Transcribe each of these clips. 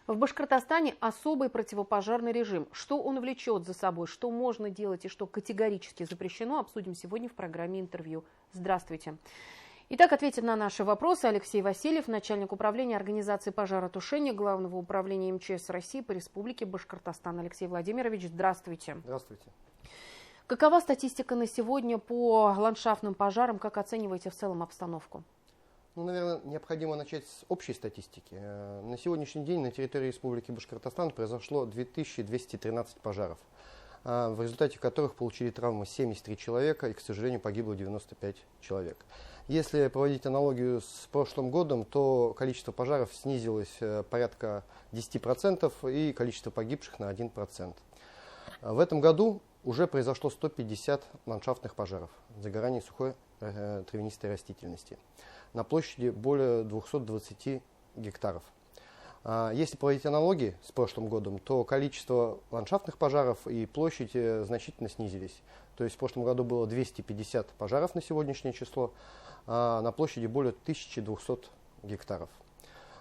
В Башкортостане особый противопожарный режим. Что он влечет за собой, что можно делать и что категорически запрещено, обсудим сегодня в программе «Интервью». Здравствуйте. Итак, ответит на наши вопросы Алексей Васильев, начальник управления организации пожаротушения Главного управления МЧС России по Республике Башкортостан. Алексей Владимирович, здравствуйте. Здравствуйте. Какова статистика на сегодня по ландшафтным пожарам? Как оцениваете в целом обстановку? Наверное, необходимо начать с общей статистики. На сегодняшний день на территории Республики Башкортостан произошло 2213 пожаров, в результате которых получили травмы 73 человека и, к сожалению, погибло 95 человек. Если проводить аналогию с прошлым годом, то количество пожаров снизилось порядка 10% и количество погибших на 1%. В этом году уже произошло 150 ландшафтных пожаров, загораний сухой травянистой растительности на площади более 220 гектаров. Если проводить аналогии с прошлым годом, то количество ландшафтных пожаров и площадь значительно снизились. То есть в прошлом году было 250 пожаров на сегодняшнее число, а на площади более 1200 гектаров.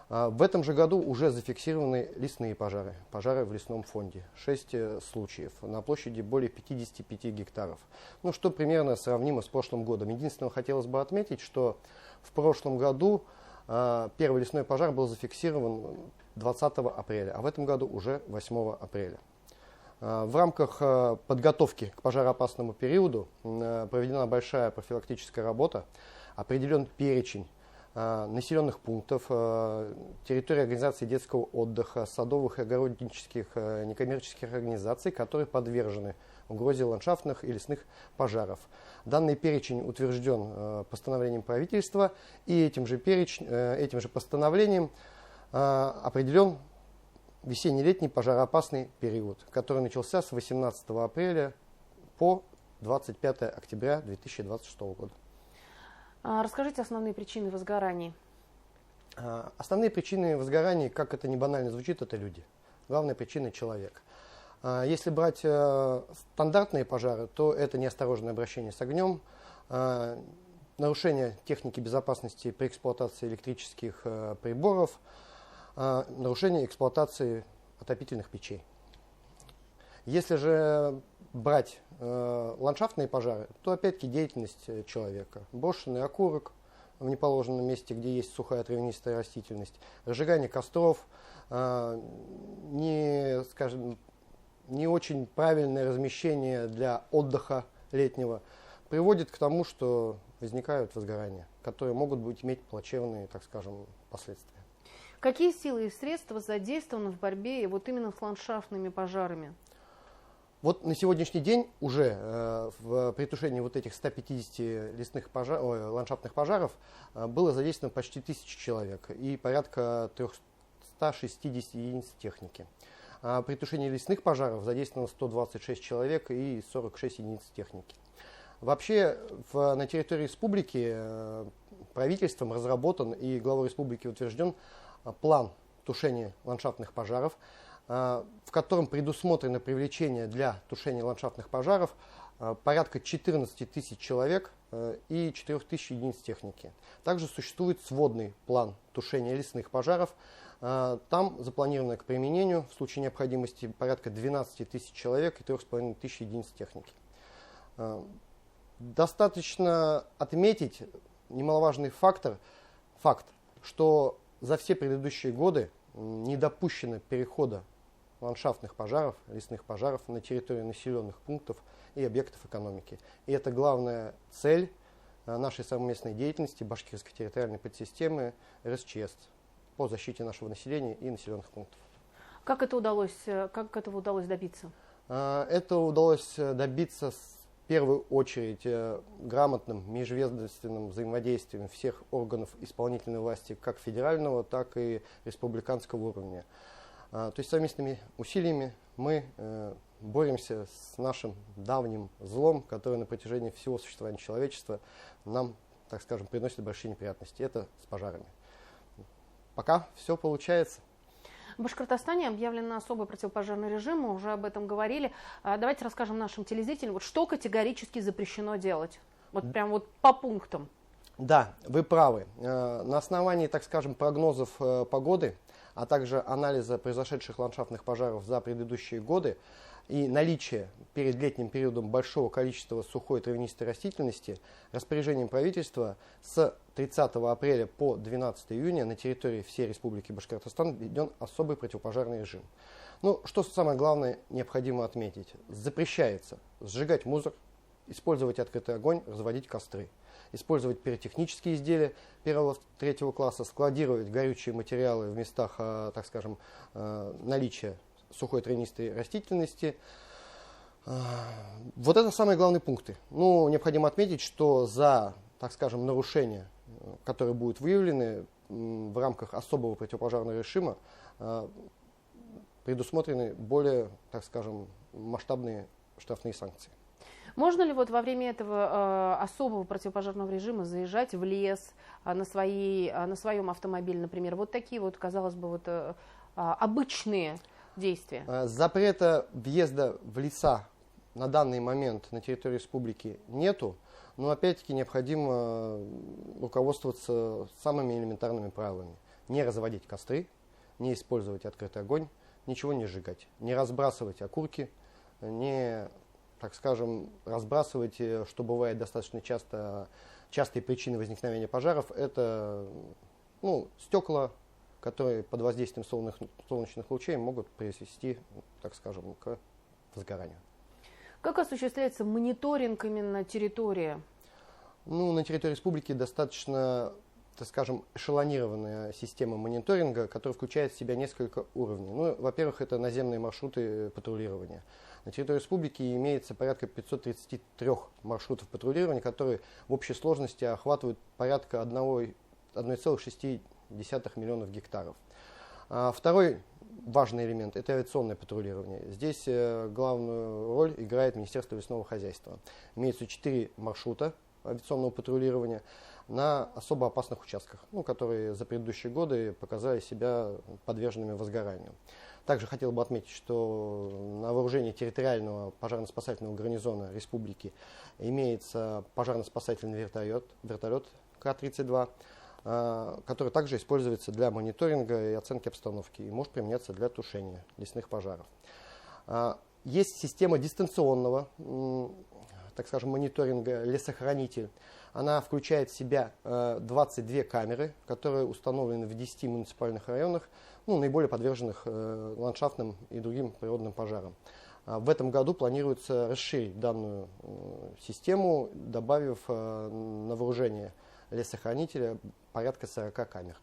В этом же году уже зафиксированы лесные пожары, пожары в лесном фонде. 6 случаев на площади более 55 гектаров. Что примерно сравнимо с прошлым годом. Единственное, хотелось бы отметить, что в прошлом году первый лесной пожар был зафиксирован 20 апреля, а в этом году уже 8 апреля. В рамках подготовки к пожароопасному периоду проведена большая профилактическая работа, определен перечень населенных пунктов, территории организации детского отдыха, садовых и огороднических некоммерческих организаций, которые подвержены угрозе ландшафтных и лесных пожаров. Данный перечень утвержден постановлением правительства, и этим же постановлением определен весенне-летний пожароопасный период, который начался с 18 апреля по 25 октября 2026 года. Расскажите основные причины возгораний. Основные причины возгораний, как это не банально звучит, это люди. Главная причина – человек. Если брать стандартные пожары, то это неосторожное обращение с огнем, нарушение техники безопасности при эксплуатации электрических приборов, нарушение эксплуатации отопительных печей. Если же брать ландшафтные пожары, то опять-таки деятельность человека. Брошенный окурок в неположенном месте, где есть сухая травянистая растительность, разжигание костров, не очень правильное размещение для отдыха летнего приводит к тому, что возникают возгорания, которые могут иметь плачевные, последствия. Какие силы и средства задействованы в борьбе именно с ландшафтными пожарами? На сегодняшний день уже при тушении этих 150 ландшафтных пожаров было задействовано почти 1000 человек и порядка 360 единиц техники. При тушении лесных пожаров задействовано 126 человек и 46 единиц техники. Вообще на территории республики правительством разработан и главой республики утвержден план тушения ландшафтных пожаров, в котором предусмотрено привлечение для тушения ландшафтных пожаров порядка 14 тысяч человек и 4000 единиц техники. Также существует сводный план тушения лесных пожаров. Там запланировано к применению в случае необходимости порядка 12 тысяч человек и 3500 единиц техники. Достаточно отметить немаловажный факт, что за все предыдущие годы не допущено перехода ландшафтных пожаров, лесных пожаров на территории населенных пунктов и объектов экономики. И это главная цель нашей совместной деятельности Башкирской территориальной подсистемы РСЧС по защите нашего населения и населенных пунктов. Как этого удалось добиться? Это удалось добиться в первую очередь грамотным межведомственным взаимодействием всех органов исполнительной власти как федерального, так и республиканского уровня. То есть совместными усилиями мы боремся с нашим давним злом, который на протяжении всего существования человечества нам, приносит большие неприятности. Это с пожарами. Пока все получается. В Башкортостане объявлен особый противопожарный режим, мы уже об этом говорили. Давайте расскажем нашим телезрителям, что категорически запрещено делать. Прям по пунктам. Да, вы правы. На основании, прогнозов погоды а также анализа произошедших ландшафтных пожаров за предыдущие годы и наличие перед летним периодом большого количества сухой травянистой растительности, распоряжением правительства с 30 апреля по 12 июня на территории всей Республики Башкортостан введен особый противопожарный режим. Ну, что самое главное необходимо отметить. Запрещается сжигать мусор, использовать открытый огонь, разводить костры, использовать пиротехнические изделия 1-3 класса, складировать горючие материалы в местах, так скажем, наличия сухой травянистой растительности. Вот это самые главные пункты. Ну, необходимо отметить, что за, так скажем, нарушения, которые будут выявлены в рамках особого противопожарного режима, предусмотрены более, так скажем, масштабные штрафные санкции. Можно ли вот во время этого особого противопожарного режима заезжать в лес на своем автомобиле, например? Вот такие вот, казалось бы, вот, обычные действия. Запрета въезда в леса на данный момент на территории республики нету, но опять-таки необходимо руководствоваться самыми элементарными правилами. Не разводить костры, не использовать открытый огонь, ничего не сжигать, не разбрасывать окурки, не, так скажем, разбрасывать, что бывает достаточно частой причиной возникновения пожаров, это стекла, которые под воздействием солнечных лучей могут привести, так скажем, к возгоранию. Как осуществляется мониторинг именно территории? На территории республики достаточно, так скажем, эшелонированная система мониторинга, которая включает в себя несколько уровней. Во-первых, это наземные маршруты патрулирования. На территории республики имеется порядка 533 маршрутов патрулирования, которые в общей сложности охватывают порядка 1,6 миллионов гектаров. Второй важный элемент – это авиационное патрулирование. Здесь главную роль играет Министерство лесного хозяйства. Имеется 4 маршрута авиационного патрулирования на особо опасных участках, которые за предыдущие годы показали себя подверженными возгоранию. Также хотел бы отметить, что на вооружении территориального пожарно-спасательного гарнизона республики имеется пожарно-спасательный вертолет К-32, который также используется для мониторинга и оценки обстановки и может применяться для тушения лесных пожаров. Есть система дистанционного, так скажем, мониторинга «Лесохранитель». Она включает в себя 22 камеры, которые установлены в 10 муниципальных районах, наиболее подверженных ландшафтным и другим природным пожарам. В этом году планируется расширить данную систему, добавив на вооружение лесохранителя порядка 40 камер.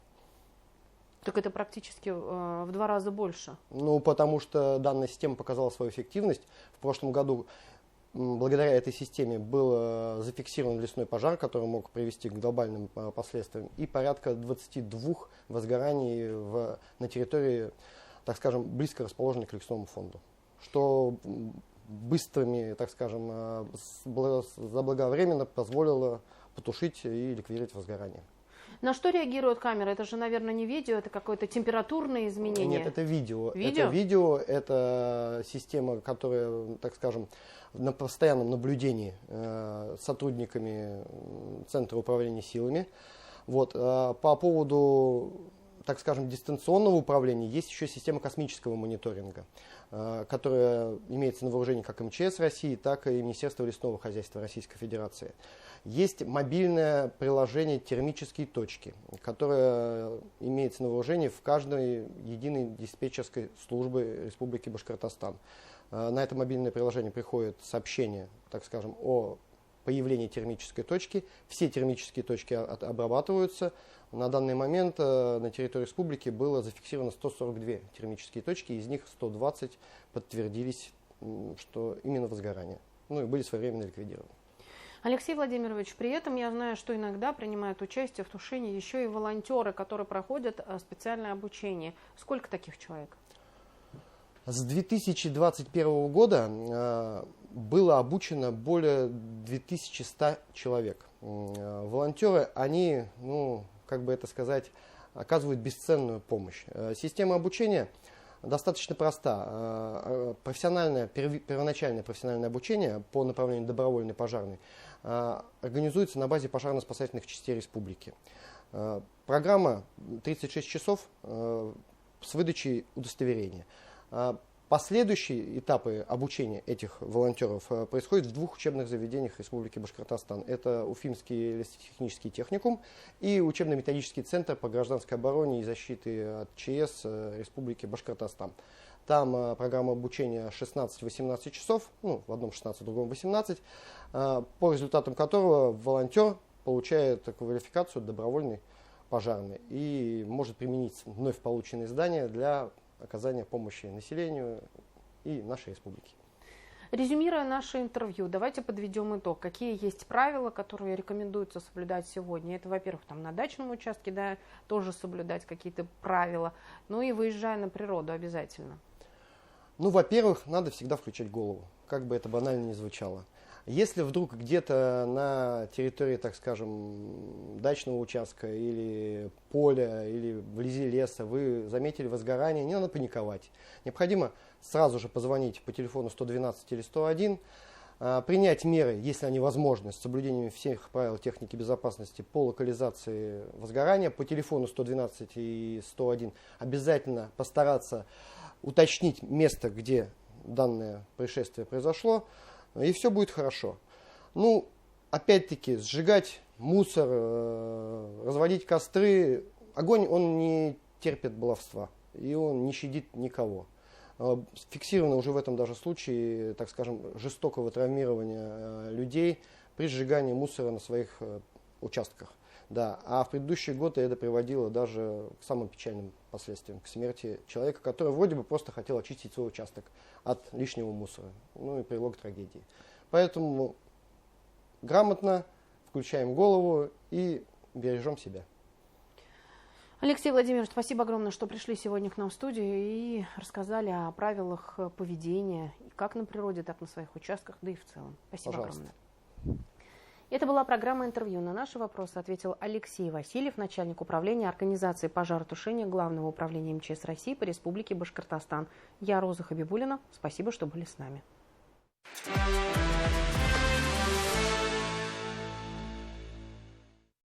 Так это практически в 2 раза больше. Потому что данная система показала свою эффективность. В прошлом году благодаря этой системе был зафиксирован лесной пожар, который мог привести к глобальным последствиям, и порядка 22 возгораний на территории, так скажем, близко расположенной к лесному фонду, что быстрыми, так скажем, заблаговременно позволило потушить и ликвидировать возгорание. На что реагируют камеры? Это же, наверное, не видео, это какое-то температурное изменение. Нет, это видео. Видео? Это система, которая, так скажем, на постоянном наблюдении сотрудниками Центра управления силами. По поводу, так скажем, дистанционного управления есть еще система космического мониторинга, которая имеется на вооружении как МЧС России, так и Министерства лесного хозяйства Российской Федерации. Есть мобильное приложение «Термические точки», которое имеется на вооружении в каждой единой диспетчерской службе Республики Башкортостан. На это мобильное приложение приходит сообщение, так скажем, о появлении термической точки. Все термические точки обрабатываются. На данный момент на территории республики было зафиксировано 142 термические точки, из них 120 подтвердились, что именно возгорание, и были своевременно ликвидированы. Алексей Владимирович, при этом я знаю, что иногда принимают участие в тушении еще и волонтеры, которые проходят специальное обучение. Сколько таких человек? С 2021 года было обучено более 2100 человек. Волонтеры, они, оказывают бесценную помощь. Система обучения достаточно проста. Первоначальное профессиональное обучение по направлению добровольный пожарный организуется на базе пожарно-спасательных частей республики. Программа 36 часов с выдачей удостоверения. Последующие этапы обучения этих волонтеров происходят в 2 учебных заведениях Республики Башкортостан. Это Уфимский лесотехнический техникум и учебно-методический центр по гражданской обороне и защите от ЧС Республики Башкортостан. Там программа обучения 16-18 часов, в одном 16, в другом 18, по результатам которого волонтер получает квалификацию добровольный пожарный и может применить вновь полученные знания для оказания помощи населению и нашей республике. Резюмируя наше интервью, давайте подведем итог. Какие есть правила, которые рекомендуется соблюдать сегодня? Это, во-первых, на дачном участке, тоже соблюдать какие-то правила, и выезжая на природу обязательно. Во-первых, надо всегда включать голову, как бы это банально ни звучало. Если вдруг где-то на территории, так скажем, дачного участка или поля, или вблизи леса вы заметили возгорание, не надо паниковать. Необходимо сразу же позвонить по телефону 112 или 101, принять меры, если они возможны, с соблюдением всех правил техники безопасности по локализации возгорания. По телефону 112 и 101 обязательно постараться уточнить место, где данное происшествие произошло, и все будет хорошо. Опять-таки, сжигать мусор, разводить костры, огонь, он не терпит баловства, и он не щадит никого. Фиксировано уже в этом даже случае, так скажем, жестокого травмирования людей при сжигании мусора на своих участках. А в предыдущие годы это приводило даже к самым печальным последствиям, к смерти человека, который вроде бы просто хотел очистить свой участок от лишнего мусора, и привело к трагедии. Поэтому грамотно включаем голову и бережем себя. Алексей Владимирович, спасибо огромное, что пришли сегодня к нам в студию и рассказали о правилах поведения, как на природе, так и на своих участках, и в целом. Спасибо огромное. Это была программа интервью. На наши вопросы ответил Алексей Васильев, начальник управления организации пожаротушения Главного управления МЧС России по Республике Башкортостан. Я Роза Хабибуллина. Спасибо, что были с нами.